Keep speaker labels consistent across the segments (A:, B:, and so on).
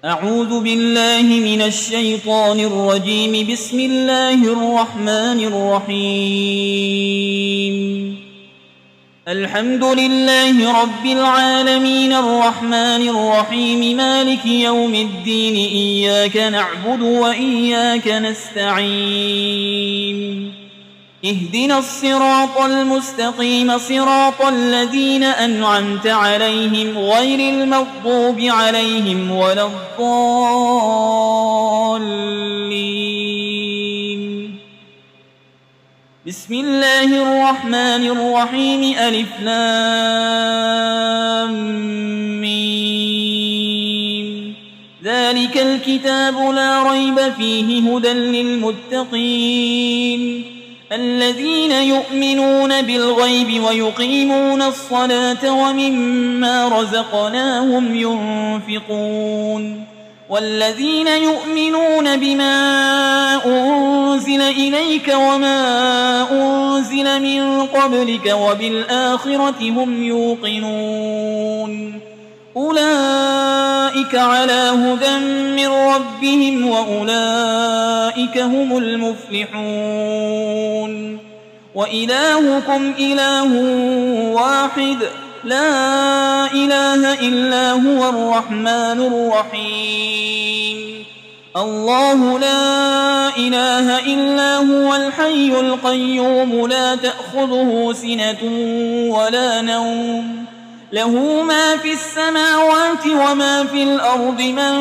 A: أعوذ بالله من الشيطان الرجيم. بسم الله الرحمن الرحيم. الحمد لله رب العالمين الرحمن الرحيم مالك يوم الدين. إياك نعبد وإياك نستعين. اهدنا الصراط المستقيم صراط الذين أنعمت عليهم غير المغضوب عليهم ولا الضالين. بسم الله الرحمن الرحيم. ألف لام ميم. ذلك الكتاب لا ريب فيه هدى للمتقين الذين يؤمنون بالغيب ويقيمون الصلاة ومما رزقناهم ينفقون والذين يؤمنون بما أنزل إليك وما أنزل من قبلك وبالآخرة هم يوقنون أولئك على هدى من ربهم وأولئك هم المفلحون. وإلهكم إله واحد لا إله إلا هو الرحمن الرحيم. الله لا إله إلا هو الحي القيوم لا تأخذه سنة ولا نوم له ما في السماوات وما في الأرض. من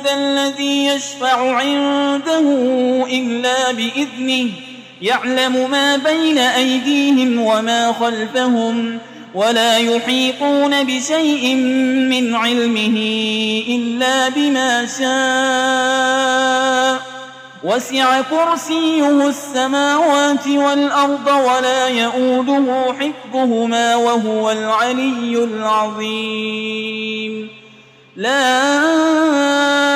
A: ذا الذي يشفع عنده إلا بإذنه يعلم ما بين أيديهم وما خلفهم ولا يحيطون بشيء من علمه إلا بما شاء. وسع كرسيه السماوات والأرض ولا يؤوده حفظهما وهو العلي العظيم. لا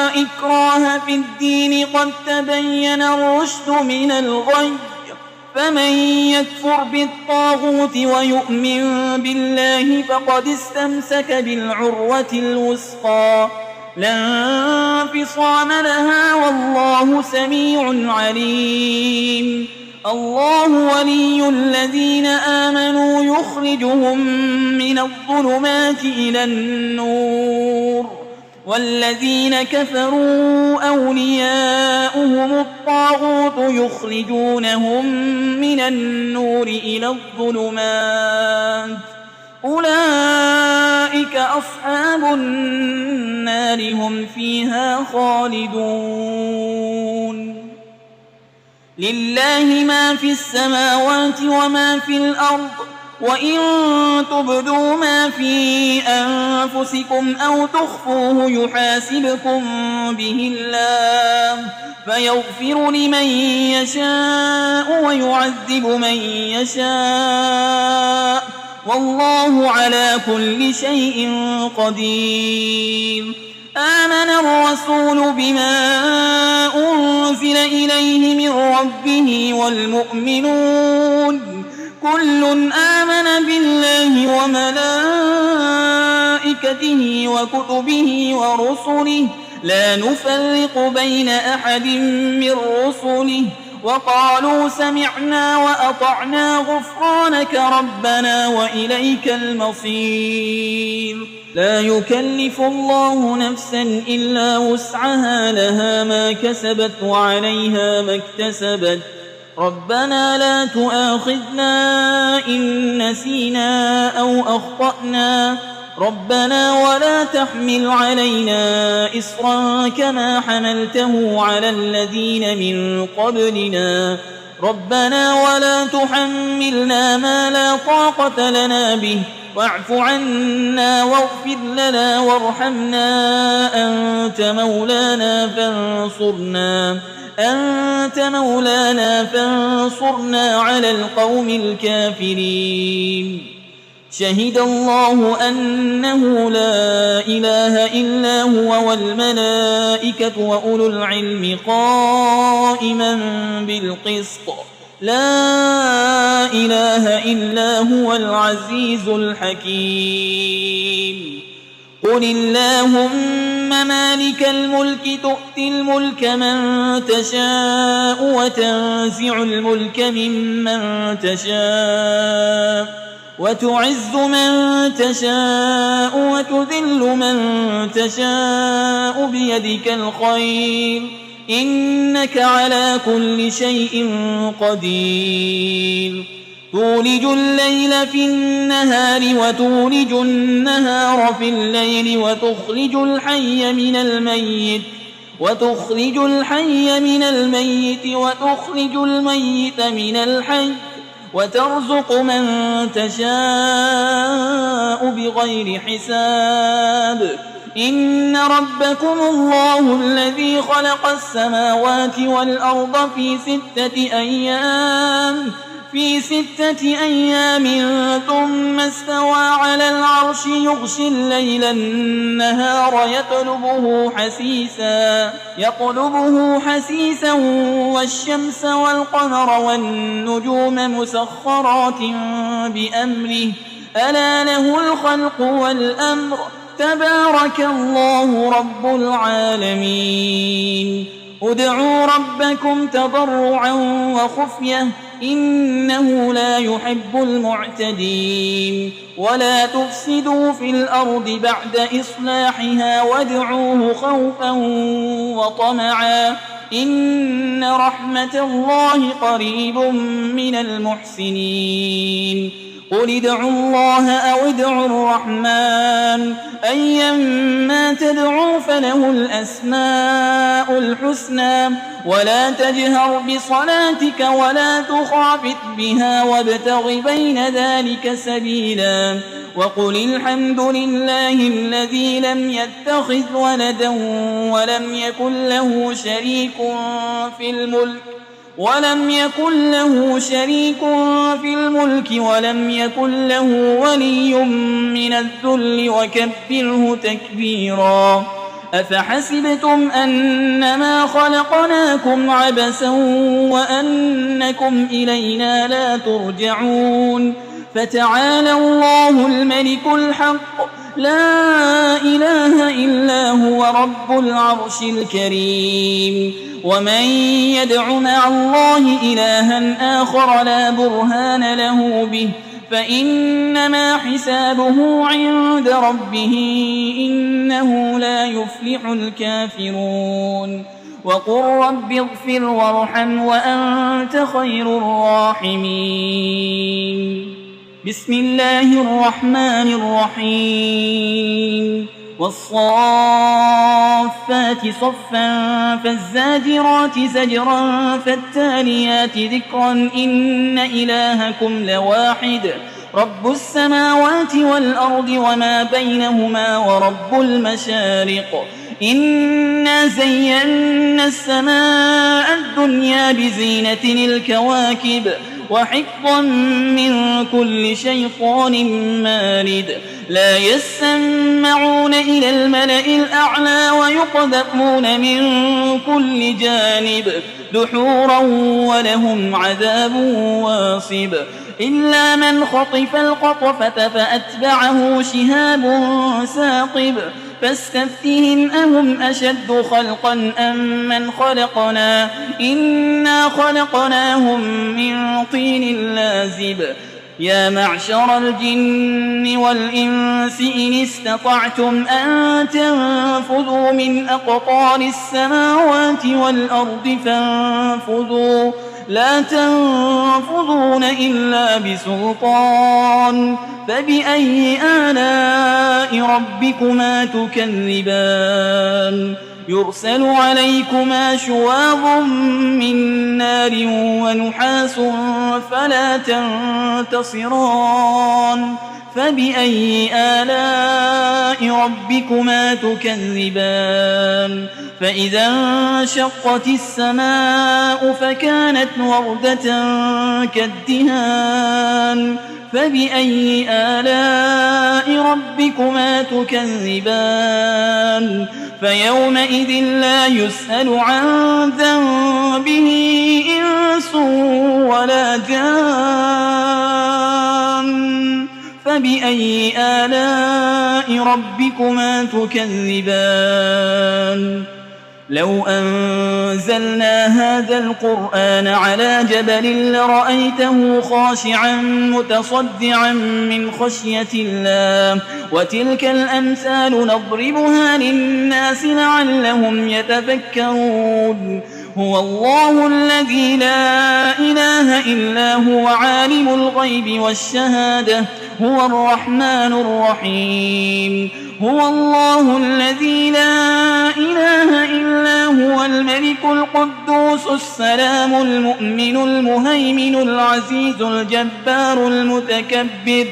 A: إكراه في الدين قد تبين الرشد من الغي. فمن يكفر بالطاغوت ويؤمن بالله فقد استمسك بالعروة الوثقى لا انفصام لها والله سميع عليم. الله ولي الذين آمنوا يخرجهم من الظلمات إلى النور والذين كفروا أولياؤهم الطاغوت يخرجونهم من النور إلى الظلمات أولئك أصحاب النار هم فيها خالدون. لله ما في السماوات وما في الأرض وإن تبدوا ما في أنفسكم أو تخفوه يحاسبكم به الله فيغفر لمن يشاء ويعذب من يشاء والله على كل شيء قدير. آمن الرسول بما أنزل إليه من ربه والمؤمنون كل آمن بالله وملائكته وكتبه ورسله لا نفرق بين أحد من رسله وقالوا سمعنا وأطعنا غفرانك ربنا وإليك المصير. لا يكلف الله نفسا إلا وسعها لها ما كسبت وعليها ما اكتسبت. ربنا لا تؤاخذنا إن نسينا أو أخطأنا ربنا ولا تحمل علينا إصرا كما حملته على الذين من قبلنا ربنا ولا تحملنا ما لا طاقة لنا به واعف عنا واغفر لنا وارحمنا أنت مولانا فانصرنا على القوم الكافرين. شهد الله أنه لا إله إلا هو والملائكة وأولو العلم قائما بالقسط لا إله إلا هو العزيز الحكيم. قل اللهم مالك الملك تؤتي الملك من تشاء وتنزع الملك ممن تشاء وتعز من تشاء وتذل من تشاء بيدك الخير إنك على كل شيء قدير تولج الليل في النهار وتولج النهار في الليل وتخرج الحي من الميت وتخرج الميت من الحي وترزق من تشاء بغير حساب إن ربكم الله الذي خلق السماوات والأرض في 6 أيام ثم استوى على العرش يغشي الليل النهار يطلبه حسيسا والشمس والقمر والنجوم مسخرات بأمره ألا له الخلق والأمر تبارك الله رب العالمين ادعوا ربكم تضرعا وخفية إنه لا يحب المعتدين ولا تفسدوا في الأرض بعد إصلاحها وادعوه خوفا وطمعا إن رحمة الله قريب من المحسنين قل ادعوا الله أو ادعوا الرحمن أيما تدعوا فله الأسماء الحسنى ولا تجهر بصلاتك ولا تخافت بها وابتغ بين ذلك سبيلا وقل الحمد لله الذي لم يتخذ ولدا ولم يكن له شريك في الملك ولم يكن له ولي من الذل وكبره تكبيرا أفحسبتم أنما خلقناكم عبثا وأنكم إلينا لا ترجعون فتعالى الله الملك الحق لا إله إلا هو رب العرش الكريم ومن يدع مع الله إلها آخر لا برهان له به فإنما حسابه عند ربه إنه لا يفلح الكافرون وقل رب اغفر وارحم وأنت خير الراحمين بسم الله الرحمن الرحيم والصافات صفا فالزاجرات زجرا فالتاليات ذكرا إن إلهكم لواحد رب السماوات والأرض وما بينهما ورب المشارق إنا زينا السماء الدنيا بزينة الكواكب وحفظا من كل شيطان مارد لا يسمعون إلى الملأ الأعلى ويقذفون من كل جانب دحورا ولهم عذاب واصب إلا من خطف القطفة فأتبعه شهاب ثاقب فاستفتهم أهم أشد خلقا أم من خلقنا إنا خلقناهم من طين لازب يا معشر الجن والإنس إن استطعتم أن تنفذوا من أقطار السماوات والأرض فانفذوا لا تنفذون إلا بسلطان فبأي آلاء ربكما تكذبان يرسل عليكما شواظ من نار ونحاس فلا تنتصران فبأي آلاء ربكما تكذبان فإذا انشقت السماء فكانت وردة كالدهان فبأي آلاء ربكما تكذبان فيومئذ لا يسأل عن ذنبه إنس ولا جان فبأي آلاء ربكما تكذبان لو أنزلنا هذا القرآن على جبل لرأيته خاشعا متصدعا من خشية الله وتلك الأمثال نضربها للناس لعلهم يتفكرون هو الله الذي لا إله إلا هو عالم الغيب والشهادة هو الرحمن الرحيم هو الله الذي لا إله إلا هو الملك القدوس السلام المؤمن المهيمن العزيز الجبار المتكبر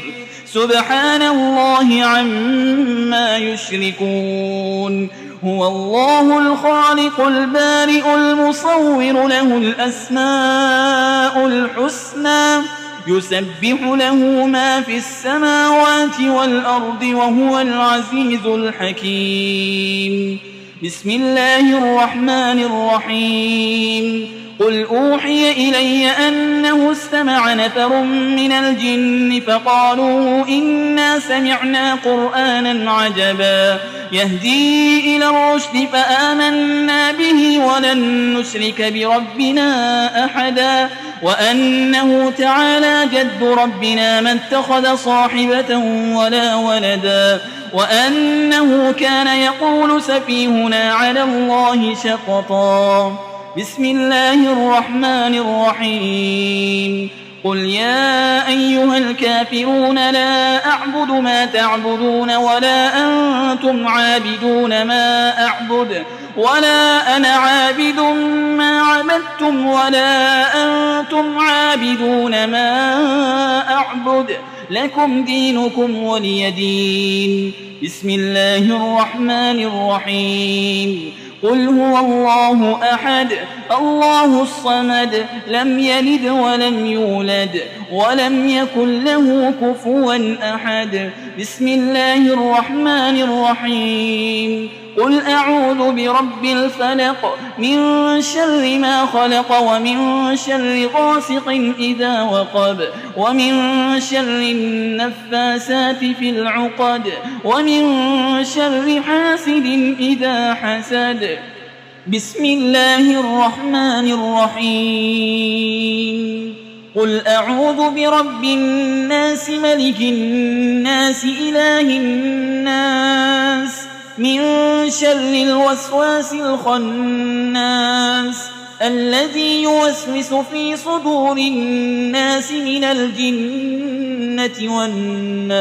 A: سبحان الله عما يشركون هو الله الخالق البارئ المصور له الأسماء الحسنى يسبح له ما في السماوات والأرض وهو العزيز الحكيم بسم الله الرحمن الرحيم قل أوحي إلي أنه استمع نفر من الجن فقالوا إنا سمعنا قرآنا عجبا يهدي إلى الرشد فآمنا به ولن نشرك بربنا أحدا وأنه تعالى جد ربنا ما اتخذ صاحبة ولا ولدا وأنه كان يقول سفيهنا على الله شططا بسم الله الرحمن الرحيم قل يا أيها الكافرون لا أعبد ما تعبدون ولا أنتم عابدون ما أعبد ولا أنا عابد ما عبدتم ولا أنتم عابدون ما أعبد لكم دينكم ولي دين بسم الله الرحمن الرحيم قل هو الله أحد الله الصمد لم يلد ولم يولد ولم يكن له كفوا أحد بسم الله الرحمن الرحيم قل أعوذ برب الفلق من شر ما خلق ومن شر غاسق إذا وقب ومن شر النفاسات في العقد ومن شر حاسد إذا حسد بسم الله الرحمن الرحيم قل أعوذ برب الناس ملك الناس إله الناس من شر الوسواس الخناس الذي يوسوس في صدور الناس من الجنة والناس